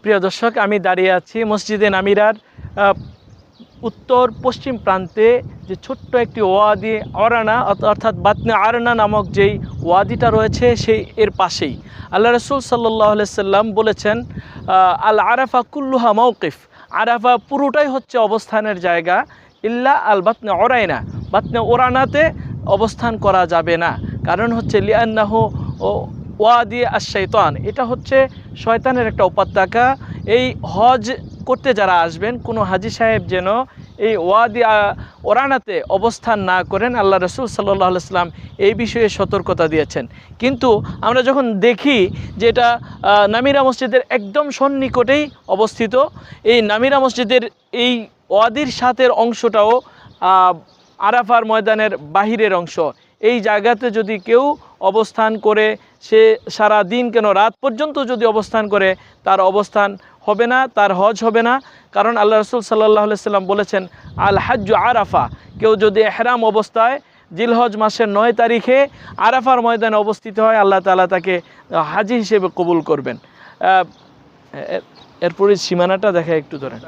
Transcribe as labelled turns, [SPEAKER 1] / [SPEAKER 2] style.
[SPEAKER 1] প্রিয় দর্শক, আমি দাঁড়িয়ে আছি মসজিদে নামিরার উত্তর পশ্চিম প্রান্তে যে ছোট্ট একটি ওয়াদি অরানা অর্থাৎ বাতনে আরনা নামক যেই ওয়াদিটা রয়েছে সেই এর পাশেই আল্লাহ রসুল সাল্লাল্লাহু আলাইহি সাল্লাম বলেছেন, আল আরাফা কুল্লুহা মৌকিফ, আরাফা পুরোটাই হচ্ছে অবস্থানের জায়গা, ইল্লা আল বাতনে অরাইনা, বাতনে ওরানাতে অবস্থান করা যাবে না। কারণ হচ্ছে লিআন্নাহু ওয়াদি আশ-শাইতান, এটা হচ্ছে শয়তানের একটা উপত্যকা। এই হজ করতে যারা আসবেন, কোনো হাজি সাহেব যেন এই ওয়াদি ওরানাতে অবস্থান না করেন। আল্লাহ রসুল সাল্লাল্লাহু আলাইহি সাল্লাম এই বিষয়ে সতর্কতা দিয়েছেন। কিন্তু আমরা যখন দেখি যে এটা নামিরা মসজিদের একদম সন্নিকটেই অবস্থিত, এই নামিরা মসজিদের এই ওয়াদির সাথের অংশটাও আরাফার ময়দানের বাহিরের অংশ। এই জায়গাতে যদি কেউ অবস্থান করে, সে সারা দিন কেন রাত পর্যন্ত যদি অবস্থান করে, তার অবস্থান হবে না, তার হজ হবে না। কারণ আল্লাহ রসুল সাল্লাল্লাহু আলাইহি সাল্লাম বলেছেন, আল হাজ্জু আরাফা, কেউ যদি এহরাম অবস্থায় জিলহজ মাসের 9 তারিখে আরাফার ময়দানে অবস্থিত হয়, আল্লাহ তাআলা তাকে হাজি হিসেবে কবুল করবেন। এরপরে সীমানাটা দেখা একটু ধরেন।